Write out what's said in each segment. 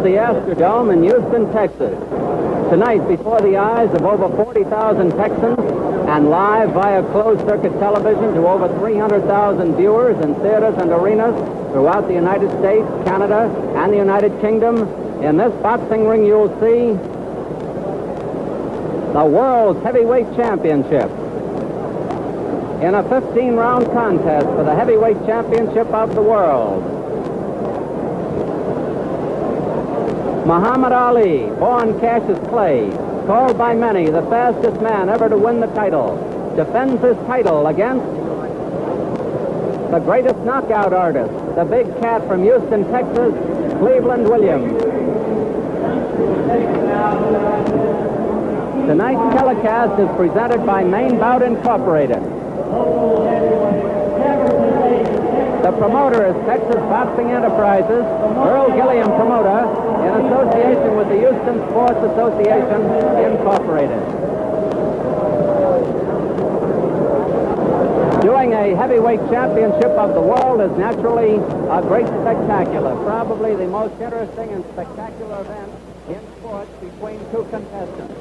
the Astrodome in Houston, Texas. Tonight, before the eyes of over 40,000 Texans and live via closed-circuit television to over 300,000 viewers in theaters and arenas throughout the United States, Canada, and the United Kingdom, in this boxing ring you'll see the World's Heavyweight Championship in a 15-round contest for the Heavyweight Championship of the world. Muhammad Ali, born Cassius Clay, called by many the fastest man ever to win the title, defends his title against the greatest knockout artist, the big cat from Houston, Texas, Cleveland Williams. Tonight's telecast is presented by Main Bout Incorporated. The promoter is Texas Boxing Enterprises, Earl Gilliam promoter, in association with the Houston Sports Association Incorporated. Doing a heavyweight championship of the world is naturally a great spectacular, probably the most interesting and spectacular event in sports between two contestants.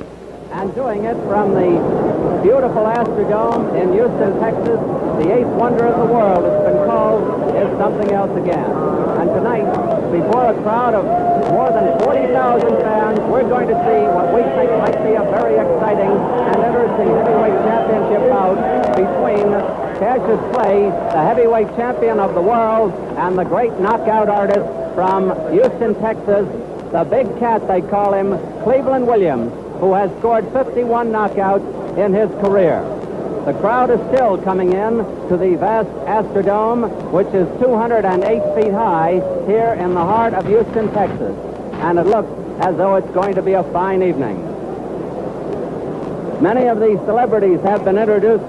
And doing it from the beautiful Astrodome in Houston, Texas, the eighth wonder of the world, it's been called, is something else again. And tonight, before a crowd of more than 40,000 fans, we're going to see what we think might be a very exciting and interesting heavyweight championship bout between Cassius Clay, the heavyweight champion of the world, and the great knockout artist from Houston, Texas, the big cat, they call him, Cleveland Williams, who has scored 51 knockouts in his career. The crowd is still coming in to the vast Astrodome, which is 208 feet high here in the heart of Houston, Texas. And it looks as though it's going to be a fine evening. Many of these celebrities have been introduced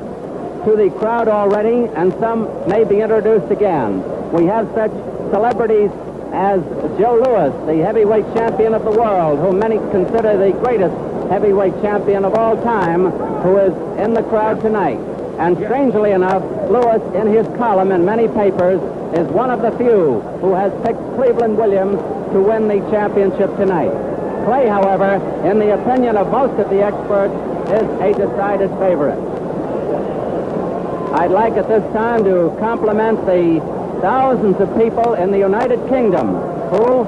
to the crowd already, and some may be introduced again. We have such celebrities as Joe Louis, the heavyweight champion of the world, whom many consider the greatest heavyweight champion of all time, who is in the crowd tonight. And strangely enough, Louis, in his column in many papers, is one of the few who has picked Cleveland Williams to win the championship tonight. Clay, however, in the opinion of most of the experts, is a decided favorite. I'd like at this time to compliment the thousands of people in the United Kingdom who,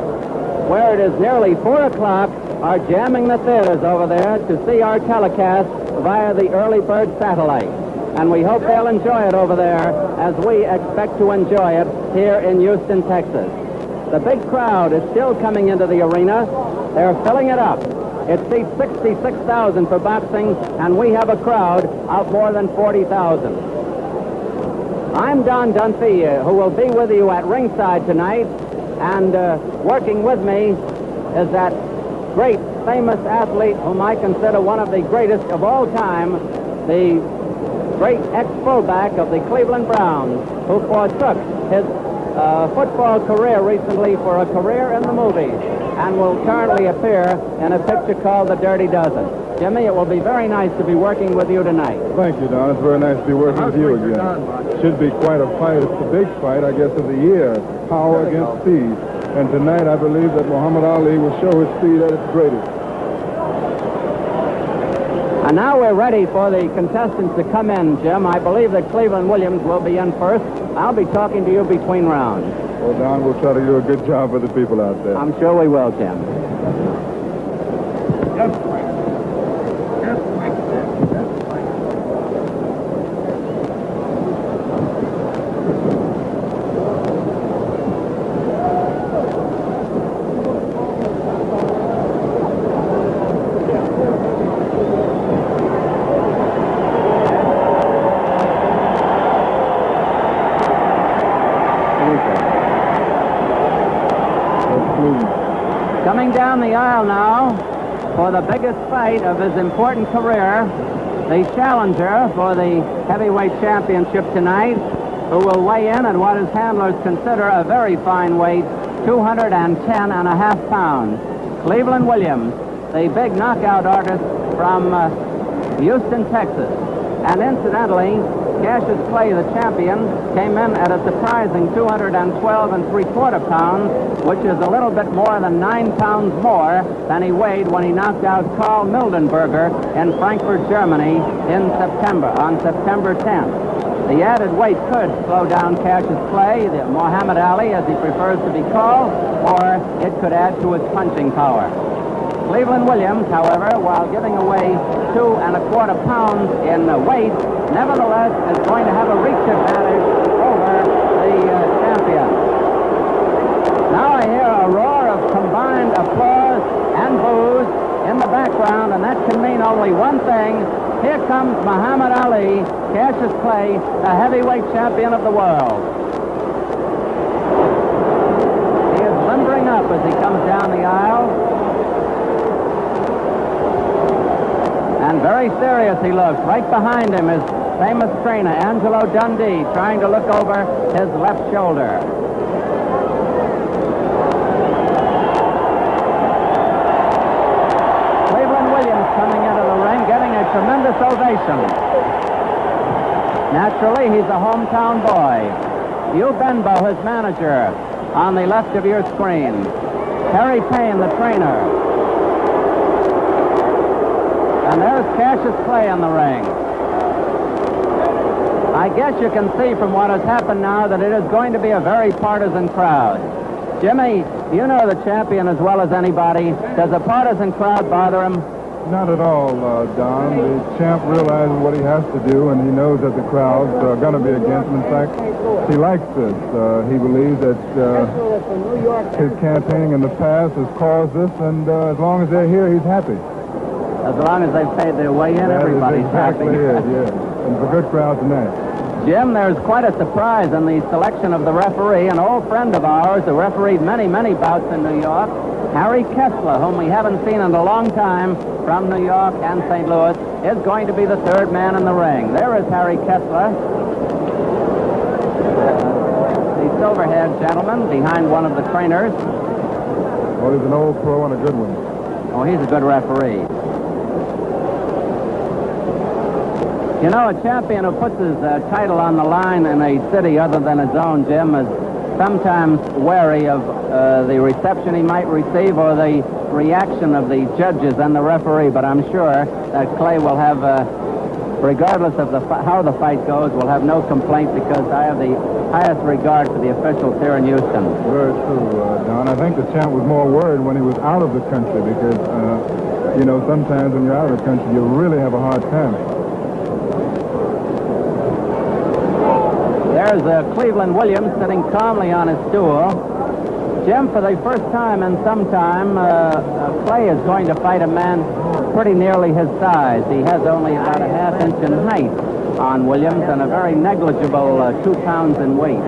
where it is nearly 4 o'clock, are jamming the theaters over there to see our telecast via the early bird satellite. And we hope they'll enjoy it over there as we expect to enjoy it here in Houston, Texas. The big crowd is still coming into the arena. They're filling it up. It seats 66,000 for boxing, and we have a crowd of more than 40,000. I'm Don Dunphy, who will be with you at ringside tonight, and working with me is that great, famous athlete whom I consider one of the greatest of all time, the great ex-fullback of the Cleveland Browns, who forsook his football career recently for a career in the movies and will currently appear in a picture called The Dirty Dozen. Jimmy, it will be very nice to be working with you tonight. Thank you, Don. It's very nice to be working with you again. Should be quite a fight. It's the big fight, I guess, of the year. Power against speed. And tonight, I believe that Muhammad Ali will show his speed at its greatest. And now we're ready for the contestants to come in, Jim. I believe that Cleveland Williams will be in first. I'll be talking to you between rounds. Well, Don, we'll try to do a good job for the people out there. I'm sure we will, Jim. Coming down the aisle now for the biggest fight of his important career, the challenger for the heavyweight championship tonight, who will weigh in at what his handlers consider a very fine weight, 210.5 pounds. Cleveland Williams, the big knockout artist from Houston, Texas. And incidentally, Cassius Clay, the champion, came in at a surprising 212 3/4 pounds, which is a little bit more than 9 pounds more than he weighed when he knocked out Karl Mildenberger in Frankfurt, Germany on September 10th. The added weight could slow down Cassius Clay, the Muhammad Ali, as he prefers to be called, or it could add to his punching power. Cleveland Williams, however, while giving away 2 1/4 pounds in weight, nevertheless is going to have a reach advantage over the champion. Now I hear a roar of combined applause and boos in the background, and that can mean only one thing. Here comes Muhammad Ali, Cassius Clay, the heavyweight champion of the world. He is limbering up as he comes down the aisle. And very serious he looks. Right behind him is famous trainer Angelo Dundee, trying to look over his left shoulder. Cleveland Williams coming into the ring, getting a tremendous ovation. Naturally, he's a hometown boy. Hugh Benbow, his manager, on the left of your screen. Harry Payne, the trainer. And there's Cassius Clay in the ring. I guess you can see from what has happened now that it is going to be a very partisan crowd. Jimmy, you know the champion as well as anybody. Does a partisan crowd bother him? Not at all, Don. The champ realizes what he has to do, and he knows that the crowd's going to be against him. In fact, he likes this. He believes that his campaigning in the past has caused this, and as long as they're here, he's happy. As long as they've paid their way in, everybody's happy. Exactly it, yes. And it's a good crowd tonight. Jim, there's quite a surprise in the selection of the referee. An old friend of ours who refereed many, many bouts in New York, Harry Kessler, whom we haven't seen in a long time from New York and St. Louis, is going to be the third man in the ring. There is Harry Kessler, the silver-haired gentleman behind one of the trainers. Well, he's an old pro and a good one. Oh, he's a good referee. You know, a champion who puts his title on the line in a city other than his own, Jim, is sometimes wary of the reception he might receive or the reaction of the judges and the referee. But I'm sure that Clay will have, regardless of how the fight goes, will have no complaint because I have the highest regard for the officials here in Houston. Very true, Don. I think the champ was more worried when he was out of the country because, you know, sometimes when you're out of the country, you really have a hard time. There's Cleveland Williams sitting calmly on his stool. Jim, for the first time in some time, Clay is going to fight a man pretty nearly his size. He has only about a half-inch in height on Williams and a very negligible 2 pounds in weight.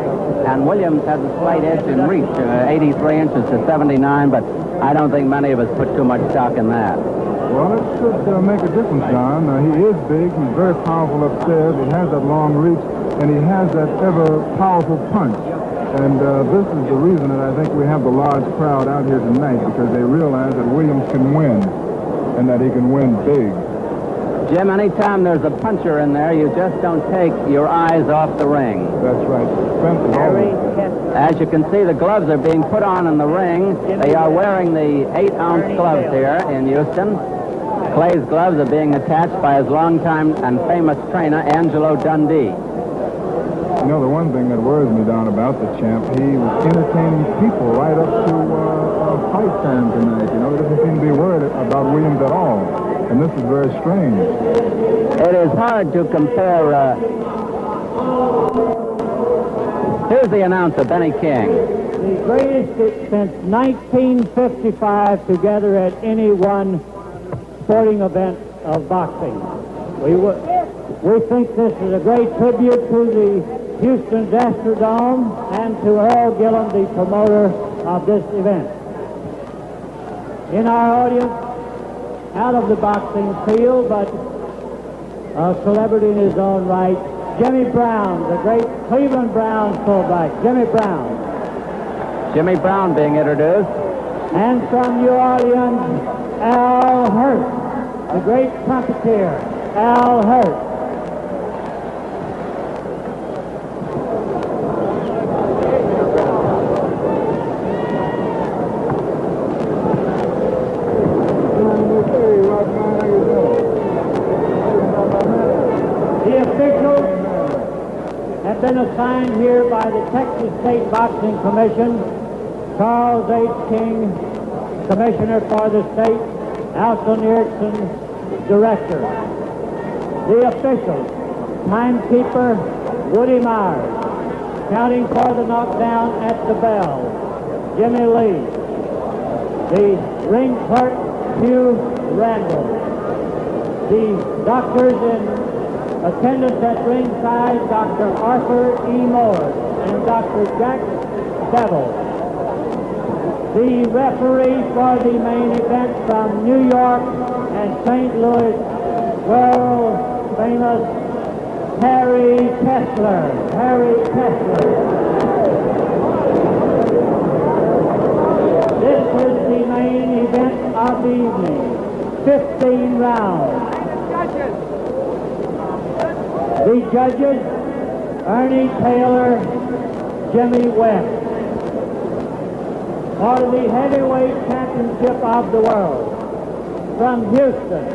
And Williams has a slight edge in reach, 83 inches to 79, but I don't think many of us put too much stock in that. Well, it should make a difference, Don. He is big, he's very powerful upstairs, he has that long reach, and he has that ever-powerful punch. And this is the reason that I think we have the large crowd out here tonight, because they realize that Williams can win, and that he can win big. Jim, anytime there's a puncher in there, you just don't take your eyes off the ring. That's right. As you can see, the gloves are being put on in the ring. They are wearing the 8-ounce gloves here in Houston. Clay's gloves are being attached by his longtime and famous trainer, Angelo Dundee. You know, the one thing that worries me, Don, about the champ, he was entertaining people right up to fight time tonight. You know, he doesn't seem to be worried about Williams at all. And this is very strange. It is hard to compare. Here's the announcer, Benny King. The greatest since 1955 together at any one sporting event of boxing. We think this is a great tribute to the Houston Astrodome and to Earl Gillum, the promoter of this event. In our audience, out of the boxing field, but a celebrity in his own right, Jimmy Brown, the great Cleveland Browns fullback, Jimmy Brown. Jimmy Brown being introduced. And from New Orleans, Al Hurt, the great trumpeter, Al Hurt. assigned here by the Texas State Boxing Commission, Charles H. King, Commissioner for the state, Alson Erickson, Director. The officials, timekeeper Woody Myers, counting for the knockdown at the bell, Jimmy Lee. The ring clerk, Hugh Randall. The doctors in attendance at ringside, Dr. Arthur E. Morris and Dr. Jack Devil. The referee for the main event from New York and St. Louis, world famous Harry Kessler. Harry Kessler. This is the main event of the evening. 15 rounds. The judges, Ernie Taylor, Jimmy West. For the heavyweight championship of the world, from Houston,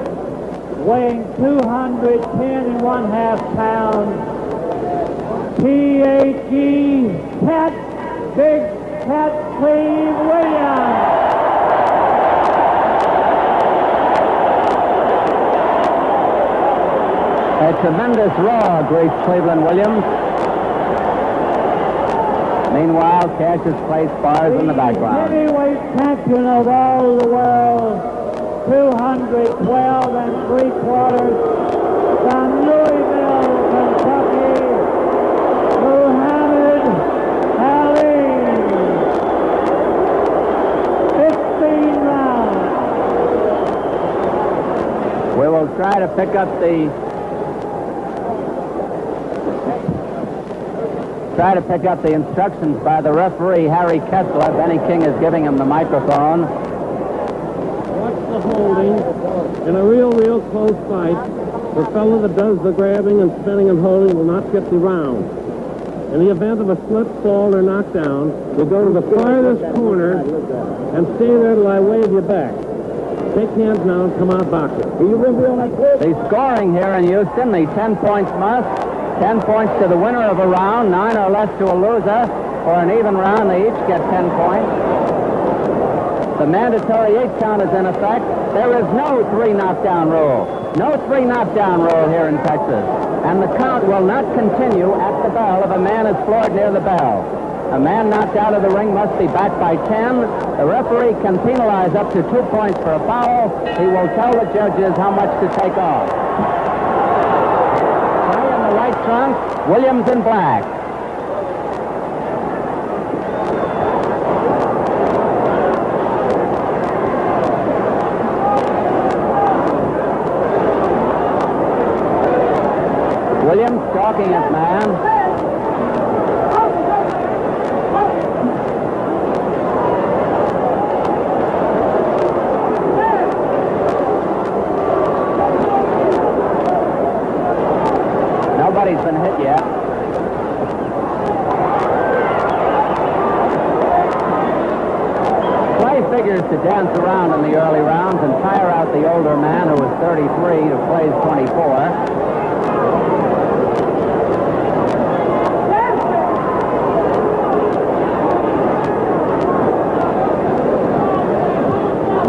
weighing 210.5 pounds, P.H.E. Pat, Big Pat Cleve Williams. A tremendous roar greets Cleveland Williams. Meanwhile, Cassius plays spars in the background. Heavyweight champion of all the world, 212 3/4 from Louisville, Kentucky, Muhammed Ali. 15 rounds. We will try to pick up the instructions by the referee, Harry Kessler. Benny King is giving him the microphone. Watch the holding. In a real close fight, the fellow that does the grabbing and spinning and holding will not get the round. In the event of a slip, fall, or knockdown, you go to the farthest corner and stay there till I wave you back. Shake hands now and come out boxing. The scoring here in Houston, the 10 points must. 10 points to the winner of a round, 9 or less to a loser. For an even round, they each get 10 points. The mandatory 8 count is in effect. There is no 3 knockdown rule. No 3 knockdown rule here in Texas. And the count will not continue at the bell if a man is floored near the bell. A man knocked out of the ring must be back by 10. The referee can penalize up to 2 points for a foul. He will tell the judges how much to take off. White trunks, Williams in black. Williams stalking his man. Nobody's been hit yet. Clay figures to dance around in the early rounds and tire out the older man who is 33 to plays 24.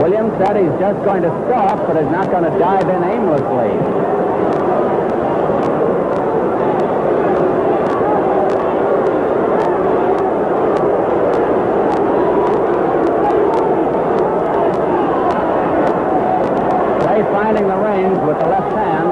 Williams said he's just going to stalk, but is not going to dive in aimlessly. Finding the range with the left hand.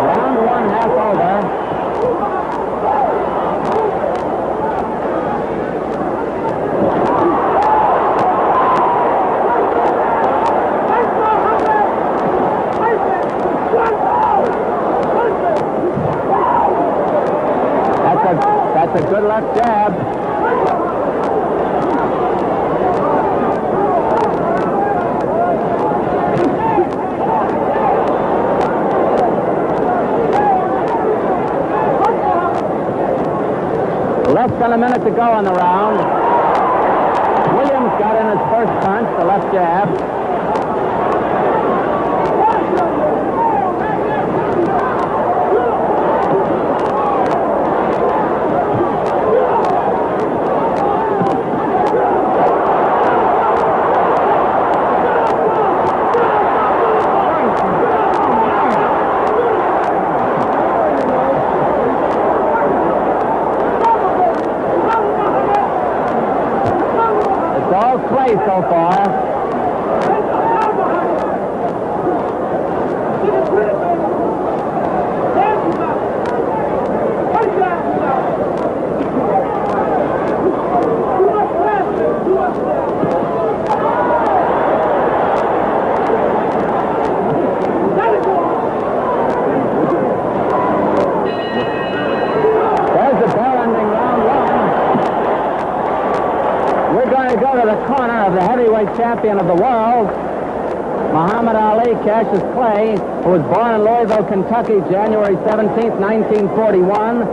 Round 1 half over. That's a good left jab. Less than a minute to go in the round. Williams got first punch, the left jab. Clay so far. There's the bell ending round one. We're going to go to the corner of the heavyweight champion of the world, Muhammad Ali, Cassius Clay, who was born in Louisville, Kentucky, January 17, 1941,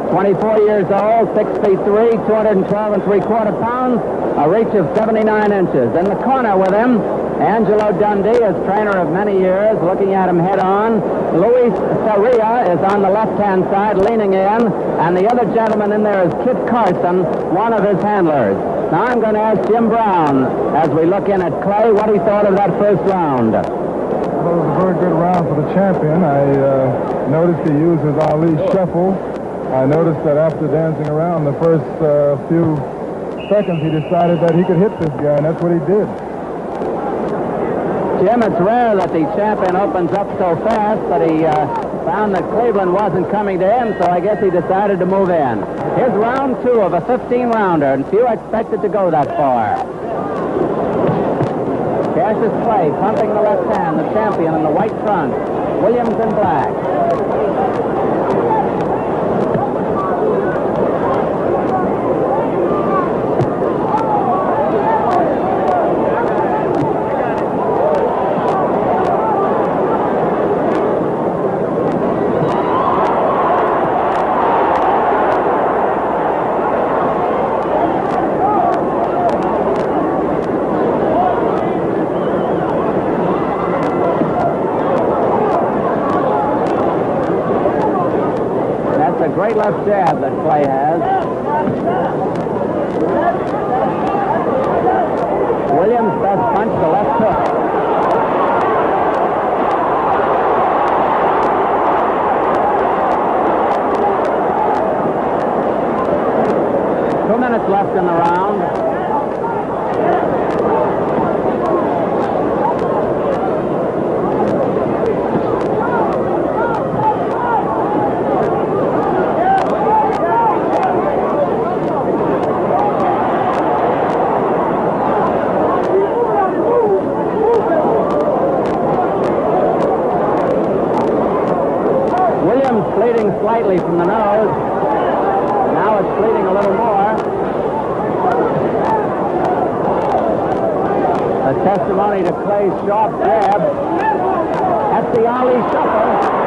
24 years old, 6 feet 3, 212 and 3/4 pounds, a reach of 79 inches. In the corner with him, Angelo Dundee, his trainer of many years, looking at him head on. Luis Sarria is on the left-hand side, leaning in, and the other gentleman in there is Kit Carson, one of his handlers. Now I'm going to ask Jim Brown, as we look in at Clay, what he thought of that first round. Well, it was a very good round for the champion. I noticed he used his Ali shuffle. I noticed that after dancing around the first few seconds, he decided that he could hit this guy, and that's what he did. Jim, it's rare that the champion opens up so fast, but he found that Cleveland wasn't coming to him, so I guess he decided to move in. Here's round two of a 15-rounder, and few expected to go that far. Cassius Clay pumping the left hand, the champion in the white trunks. Williams in black. Great left jab that Clay has. Williams' best punch, the left hook. Two minutes left in the round. Bleeding slightly from the nose. Now it's bleeding a little more. A testimony to Clay's sharp jab. That's the Ali shuffle.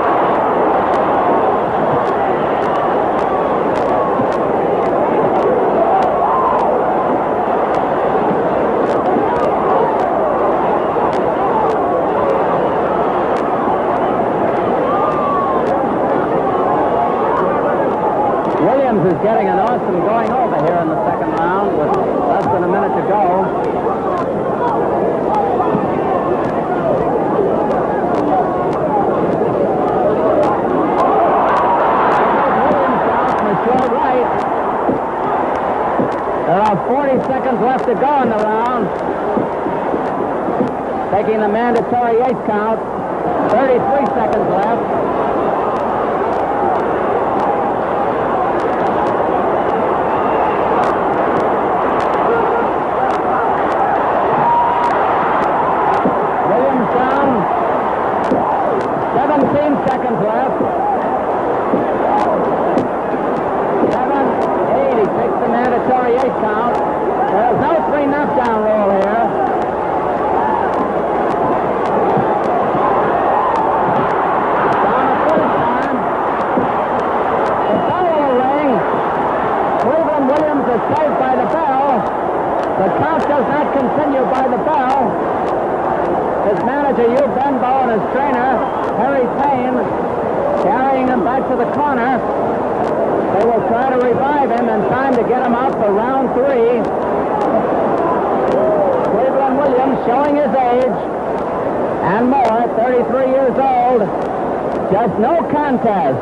Williams is getting an awesome going over here in the second round with less than a minute to go. There are 40 seconds left to go in the round. Taking the mandatory 8 count. 33 seconds left. Williams down. 17 seconds left. 7, 8. He takes the mandatory 8 count. There's no 3 knockdown roll here. Down the finish line. The bell will ring. Cleveland Williams is saved by the bell. The count does not continue by the bell. His manager, Hugh Benbow, and his trainer, Harry Payne, carrying him back to the corner. They will try to revive him in time to get him out for round 3. Cleveland Williams showing his age and more, 33 years old. Just no contest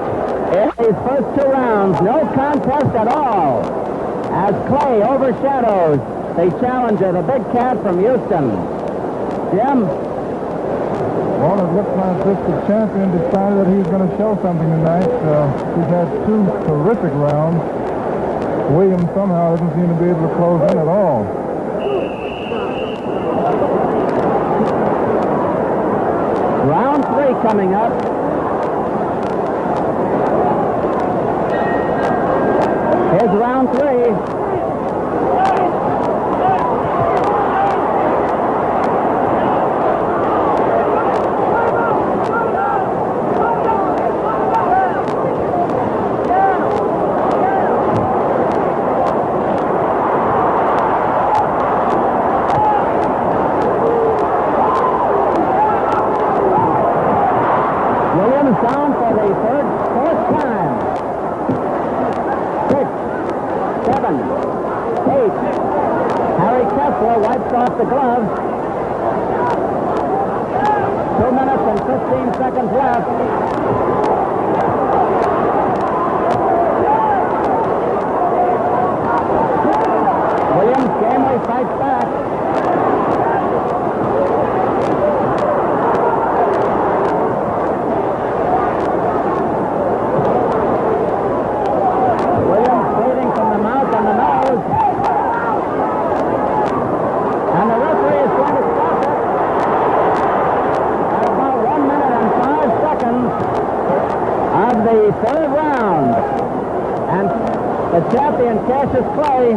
in these first 2 rounds. No contest at all as Clay overshadows the challenger, the big cat from Houston. Jim? Well, it looks like the champion decided that he's going to show something tonight. He's had 2 terrific rounds. Williams somehow doesn't seem to be able to close in at all. Round 3 coming up. Here's round 3. Down for the 4th time. 6, 7, 8. Harry Kessler wipes off the gloves. 2 minutes and 15 seconds left. Williams gamely fights back. The champion, Cassius Clay,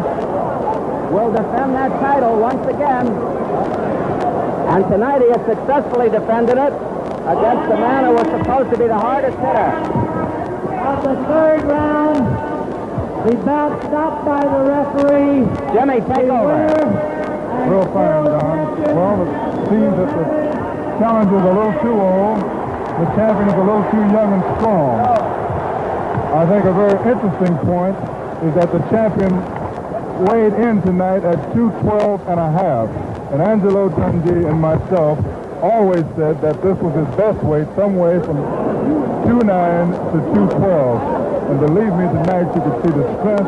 will defend that title once again. And tonight he has successfully defended it against the man who was supposed to be the hardest hitter. Of the 3rd round, the bout stopped by the referee. Jimmy, take over. Real fine, Don. Well, it seems that the challenger is a little too old. The champion is a little too young and strong. I think a very interesting point is that the champion weighed in tonight at 212 and a half. And Angelo Dundee and myself always said that this was his best weight, some way from 209 to 212. And believe me, tonight you could see the strength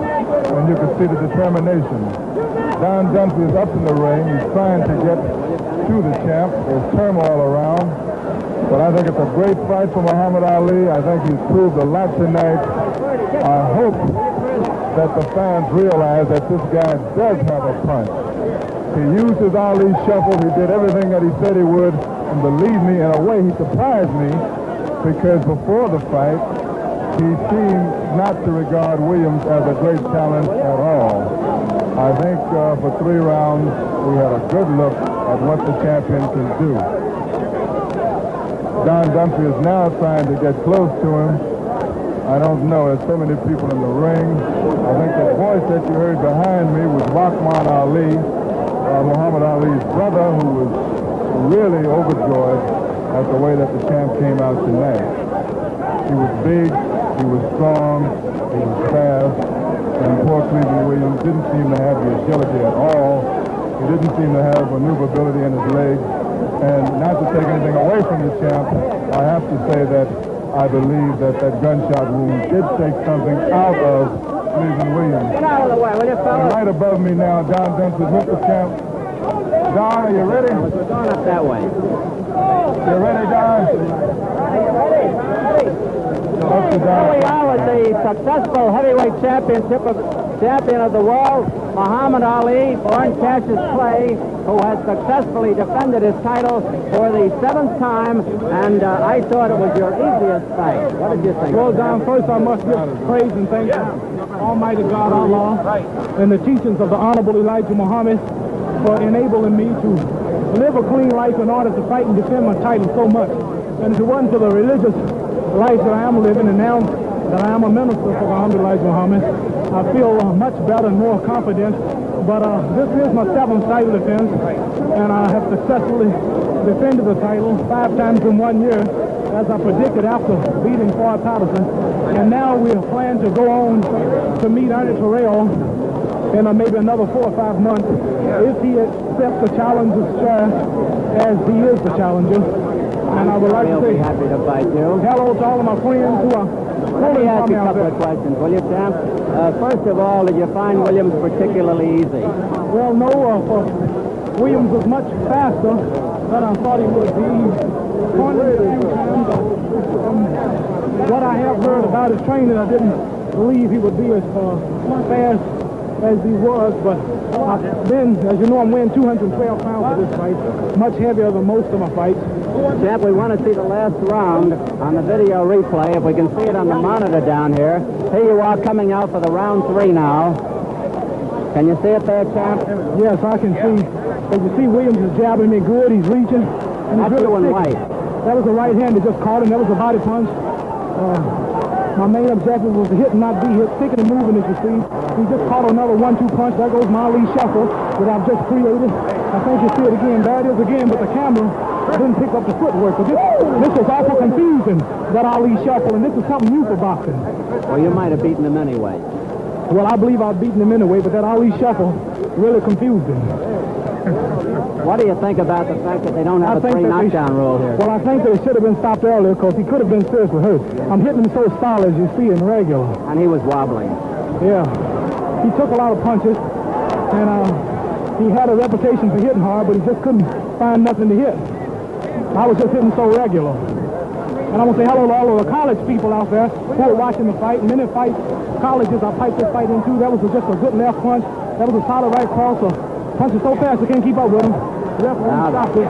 and you could see the determination. Don Dunphy is up in the ring. He's trying to get to the champ. There's turmoil around. But I think it's a great fight for Muhammad Ali. I think he's proved a lot tonight. I hope that the fans realize that this guy does have a punch. He used his Ali shuffle. He did everything that he said he would. And believe me, in a way, he surprised me because before the fight, he seemed not to regard Williams as a great challenge at all. I think for 3 rounds, we had a good look at what the champion can do. Don Dunphy is now trying to get close to him. I don't know. There's so many people in the ring. I think the voice that you heard behind me was Rahman Ali, Muhammad Ali's brother, who was really overjoyed at the way that the champ came out tonight. He was big, he was strong, he was fast, and poor Cleveland Williams didn't seem to have the agility at all. He didn't seem to have maneuverability in his legs. And not to take anything away from the champ, I have to say that I believe that that gunshot wound did take something out of Cleveland Williams. Get out of the way, will you, fellas? Right above me now, Don Dunphy with the champ. Don, are you ready? We're going up that way. You ready, Don? Ready. Up to Don. Here we are with the successful heavyweight champion of the world, Muhammad Ali, born Cassius Clay, who has successfully defended his title for the 7th time, and I thought it was your easiest fight. What did you think? Well, Don, first I must give praise and thanks to Almighty God Allah and the teachings of the Honorable Elijah Muhammad for enabling me to live a clean life in order to fight and defend my title so much. And if it wasn't for the religious life that I am living, and now that I am a minister for the Honorable Elijah Muhammad, I feel much better and more confident But this is my 7th title defense, and I have successfully defended the title 5 times in 1 year, as I predicted after beating Floyd Patterson. And now we plan to go on to meet Ernie Terrell in maybe another 4 or 5 months, if he accepts the challenge as chair, as he is the challenger. And I would like to say be happy to fight you. hello to all of my friends who are Let me pulling ask for me you a out couple there. of questions, will you, champ? First of all, did you find Williams particularly easy? Well, no, Williams was much faster than I thought he would be. What I have heard about his training, I didn't believe he would be as fast as he was, but then, as you know, I'm weighing 212 pounds for this fight, much heavier than most of my fights. Champ, we want to see the last round on the video replay. If we can see it on the monitor down here. Here you are coming out for the round 3 now. Can you see it there, champ? Yes, I can see. As you see, Williams is jabbing me good. He's reaching. And he's That's really doing thick. right. That was a right hand that just caught him. That was a body punch. My main objective was to hit and not be hit. Sticking and moving, as you see. He just caught another 1-2 punch. There goes my Ali shuffle that I've just created. I think you see it again. There it is again, but the camera didn't pick up the footwork. But this was awful confusing, that Ali shuffle, and this is something new for boxing. Well, you might have beaten him anyway. Well, I believe I've beaten him anyway, but that Ali shuffle really confused him. What do you think about the fact that they don't have a think 3 that they knockdown rule here? Well, I think that it should have been stopped earlier because he could have been seriously hurt. I'm hitting him so solid, as you see, in regular. And he was wobbling. Yeah. He took a lot of punches, and he had a reputation for hitting hard, but he just couldn't find nothing to hit. I was just hitting so regular. And I want to say hello to all of the college people out there who are watching the fight. Many fights, colleges I piped this fight into. That was just a good left punch. That was a solid right cross. Punches so fast I can't keep up with him. The referee stopped it.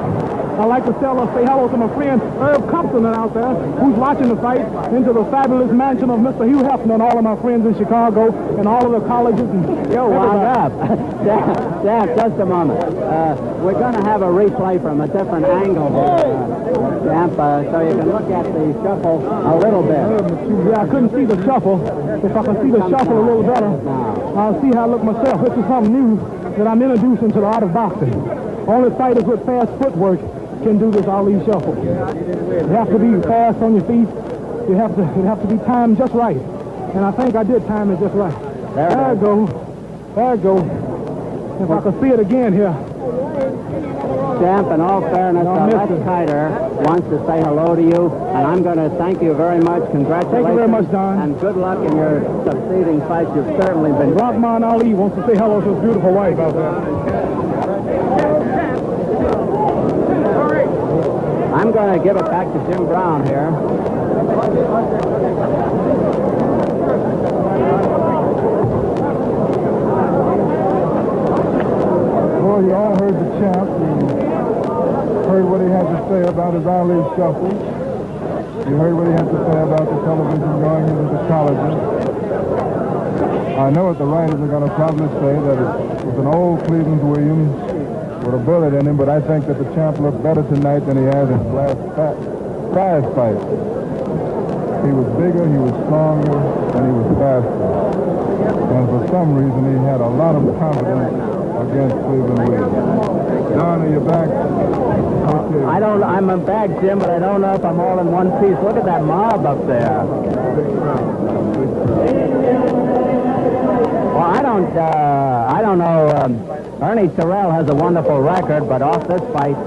I'd like to say hello to my friend Herb Compton out there, who's watching the fight, into the fabulous mansion of Mr. Hugh Hefner, and all of my friends in Chicago, and all of the colleges. And You're wound up. Jack, just a moment. We're going to have a replay from a different angle here, Champ, so you can look at the shuffle a little bit. Yeah, I couldn't see the shuffle. If I could see the shuffle a little better, I'll see how I look myself. This is something new that I'm introducing to the art of boxing. Only fighters with fast footwork can do this Ali shuffle. You have to be fast on your feet. You have to be timed just right. And I think I did time it just right. There it goes. There it goes. If I could see it again here. Champ, in all fairness, Les Kiter wants to say hello to you, and I'm going to thank you very much. Congratulations. Thank you very much, Don. And good luck in your succeeding fights. You've certainly been great. Rahman Ali wants to say hello to his beautiful wife out there. I'm going to give it back to Jim Brown here. Well, you all heard the champ. You heard what he had to say about his Ali shuffle. You heard what he had to say about the television going into the colleges. I know what the writers are going to probably say, that it was an old Cleveland Uильямс with a bullet in him, but I think that the champ looked better tonight than he has in his last 5 fights. He was bigger, he was stronger, and he was faster. And for some reason, he had a lot of confidence against Cleveland Uильямс. Don, are you back? Okay. I'm back, Jim, but I don't know if I'm all in one piece. Look at that mob up there. Well, I don't know. Ernie Terrell has a wonderful record, but off this fight,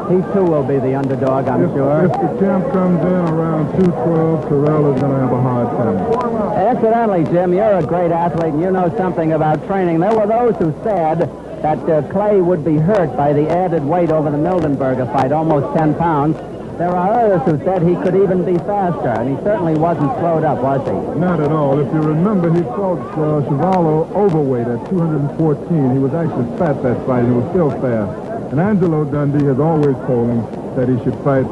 he too will be the underdog, I'm sure. If the champ comes in around 212, Terrell is going to have a hard time. Incidentally, Jim, you're a great athlete, and you know something about training. There were those who said that Clay would be hurt by the added weight over the Mildenberger fight, almost 10 pounds. There are others who said he could even be faster, and he certainly wasn't slowed up, was he? Not at all. If you remember, he fought Chuvalo overweight at 214. He was actually fat that fight, and he was still fast. And Angelo Dundee has always told him that he should fight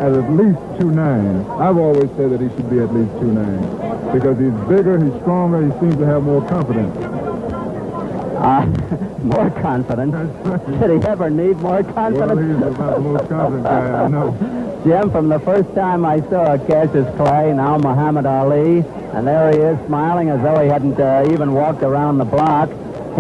at least 2'9". I've always said that he should be at least 2'9", because he's bigger, he's stronger, he seems to have more confidence. More confidence? Did he ever need more confidence? Well, he's about the most confident guy I know. Jim, from the first time I saw Cassius Clay, now Muhammad Ali, and there he is smiling as though he hadn't even walked around the block.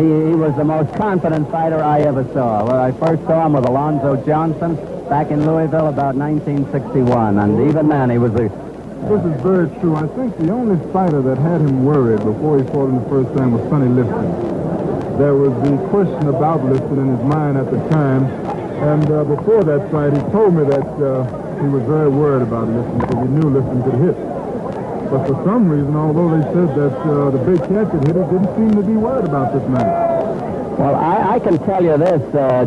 He was the most confident fighter I ever saw. Well, I first saw him with Alonzo Johnson back in Louisville about 1961, and even then he was a... This is very true. I think the only fighter that had him worried before he fought him the first time was Sonny Liston. There was the question about Liston in his mind at the time, and before that fight, he told me that he was very worried about Liston because he knew Liston could hit. But for some reason, although they said that the big cat could hit, he didn't seem to be worried about this man. Well, I can tell you this,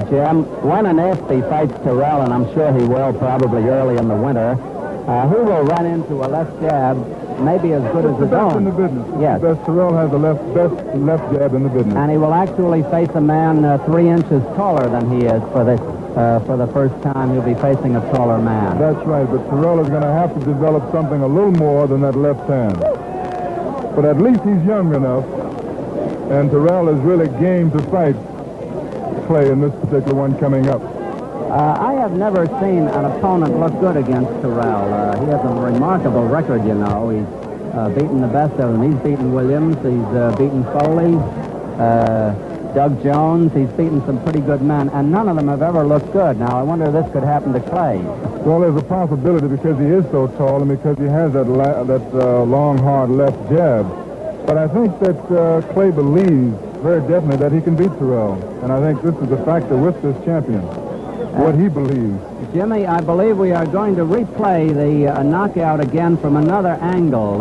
Jim. When and if he fights Terrell, and I'm sure he will probably early in the winter, he will run into a left jab maybe as good as his best own. in the business. Yes. Terrell has the best left jab in the business. And he will actually face a man 3 inches taller than he is for the first time. He'll be facing a taller man. That's right, but Terrell is going to have to develop something a little more than that left hand. But at least he's young enough, and Terrell is really game to fight Clay in this particular one coming up. I have never seen an opponent look good against Terrell. He has a remarkable record, you know. He's beaten the best of them. He's beaten Williams. He's beaten Foley, Doug Jones. He's beaten some pretty good men, and none of them have ever looked good. Now, I wonder if this could happen to Clay. Well, there's a possibility because he is so tall and because he has that long, hard left jab. But I think that Clay believes very definitely that he can beat Terrell, and I think this is a factor with this champion. What he believes. Jimmy, I believe we are going to replay the knockout again from another angle.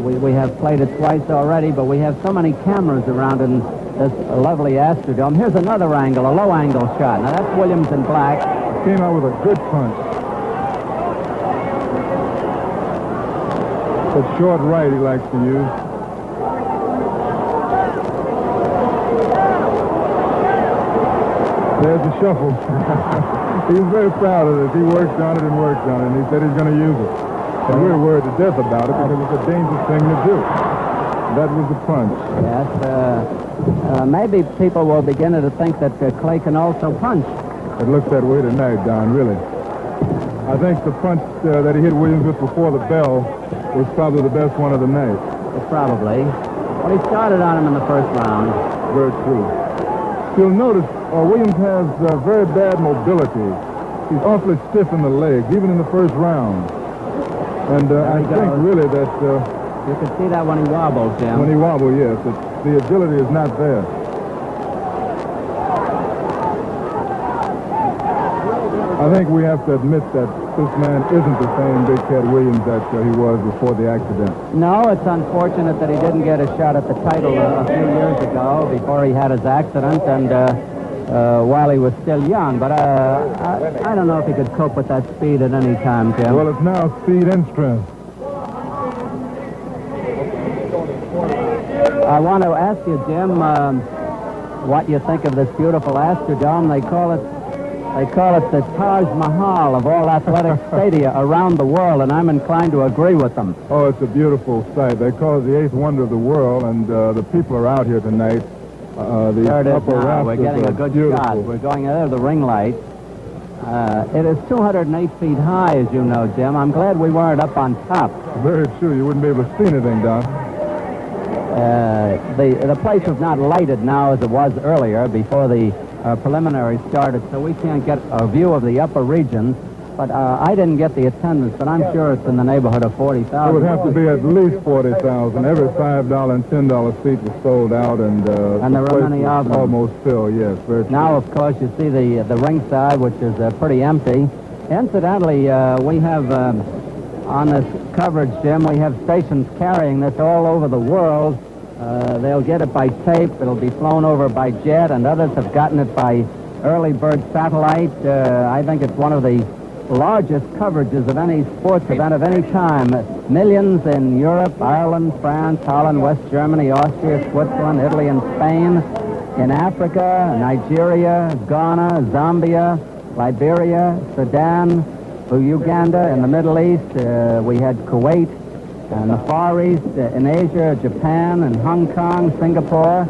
We have played it twice already, but we have so many cameras around in this lovely Astrodome. Here's another angle, a low-angle shot. Now, that's Williams in black. Came out with a good punch. That short right he likes to use. There's the shuffle. He's very proud of this. He works on it and works on it, and he said he's going to use it. And we're worried to death about it because it's a dangerous thing to do. That was the punch. Yes. Maybe people will begin to think that Clay can also punch. It looks that way tonight, Don, really. I think the punch that he hit Williams with before the bell was probably the best one of the night. Probably. Well, he started on him in the first round. Very true. You'll notice Williams has very bad mobility. He's awfully stiff in the legs, even in the first round. And I think really that... you can see that when he wobbles, Jim. When he wobbles, yes. The agility is not there. I think we have to admit that this man isn't the same Big Cat Williams that he was before the accident. No, it's unfortunate that he didn't get a shot at the title a few years ago before he had his accident and while he was still young. But I don't know if he could cope with that speed at any time, Jim. Well, it's now speed and strength. I want to ask you, Jim, what you think of this beautiful Astrodome. They call it the Taj Mahal of all athletic stadia around the world, and I'm inclined to agree with them. Oh, it's a beautiful sight. They call it the eighth wonder of the world, and the people are out here tonight. There it is now. We're getting a good shot. We're going under the ring light. It is 208 feet high, as you know, Jim. I'm glad we weren't up on top. Very true. You wouldn't be able to see anything, Don. The place is not lighted now as it was earlier before the preliminary started, so we can't get a view of the upper regions. But I didn't get the attendance, but I'm sure it's in the neighborhood of 40,000. It would have to be at least 40,000. Every $5 and $10 seat was sold out, and there were many of them. Almost filled, yes. Very true. Now, of course, you see the ringside, which is pretty empty. Incidentally, we have on this coverage, Jim, we have stations carrying this all over the world. They'll get it by tape. It'll be flown over by jet, and others have gotten it by early bird satellite. I think it's one of the largest coverages of any sports event of any time. Millions in Europe, Ireland, France, Holland, West Germany, Austria, Switzerland, Italy, and Spain. In Africa, Nigeria, Ghana, Zambia, Liberia, Sudan, Uganda. In the Middle East, we had Kuwait. In the Far East, in Asia, Japan, and Hong Kong, Singapore,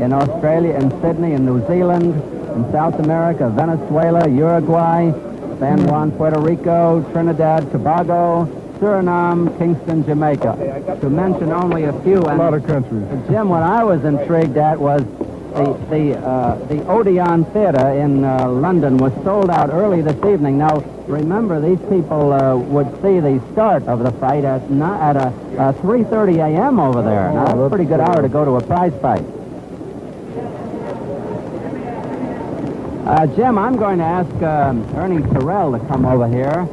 in Australia, in Sydney, in New Zealand, in South America, Venezuela, Uruguay, San Juan, Puerto Rico, Trinidad, Tobago, Suriname, Kingston, Jamaica, to mention only a few. A lot of countries. Jim, what I was intrigued at was the Odeon Theater in London was sold out early this evening. Now, remember, these people would see the start of the fight at 3:30 a.m. over there. Now, that's a pretty good hour to go to a prize fight. Jim, I'm going to ask Ernie Terrell to come over here.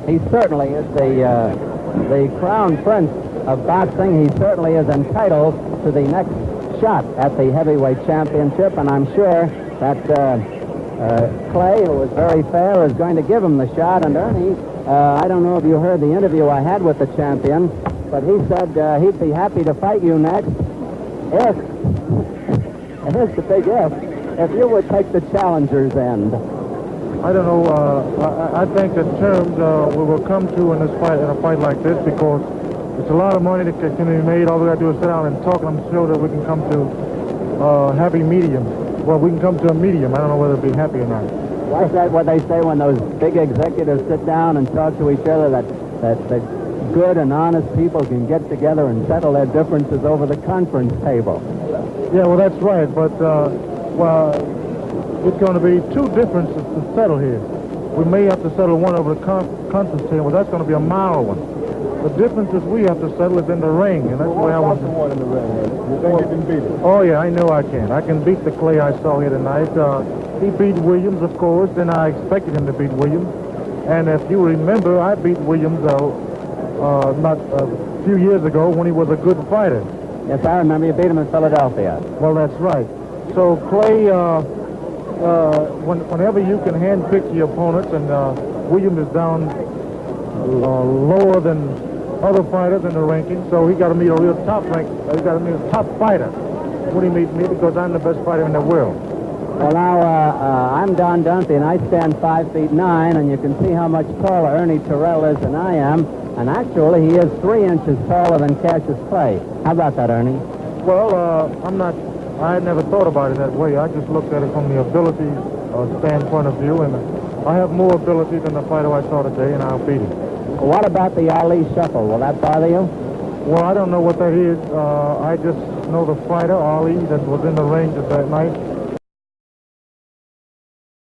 He certainly is the crown prince of boxing. He certainly is entitled to the next shot at the heavyweight championship, and I'm sure that Clay, who is very fair, is going to give him the shot. And Ernie, I don't know if you heard the interview I had with the champion, but he said he'd be happy to fight you next if, and here's the big if you would take the challenger's end. I don't know. I think that terms we will come to in a fight like this, because it's a lot of money that can be made. All we got to do is sit down and talk, and I'm sure that we can come to happy medium. Well, we can come to a medium. I don't know whether it'll be happy or not. Why is that what they say when those big executives sit down and talk to each other, that good and honest people can get together and settle their differences over the conference table? Yeah, well, that's right. But, it's going to be two differences to settle here. We may have to settle one over the conference table. That's going to be a mild one. The difference is we have to settle it in the ring, and that's the way I want to. in the ring. You think you can beat it? Oh, yeah, I know I can. I can beat the Clay I saw here tonight. He beat Williams, of course, and I expected him to beat Williams. And if you remember, I beat Williams not a few years ago when he was a good fighter. Yes, I remember you beat him in Philadelphia. Well, that's right. So Clay, whenever you can handpick your opponents, and Williams is down lower than other fighters in the ranking, so he got to meet a real top rank. He got to meet a top fighter when he meets me, because I'm the best fighter in the world. Well, now, I'm Don Dunphy, and I stand 5'9", and you can see how much taller Ernie Terrell is than I am. And actually, he is 3 inches taller than Cassius Clay. How about that, Ernie? Well, I had never thought about it that way. I just looked at it from the ability standpoint of view, and I have more ability than the fighter I saw today, and I'll beat him. Well, what about the Ali shuffle? Will that bother you? Well, I don't know what that is. I just know the fighter, Ali, that was in the ring that night.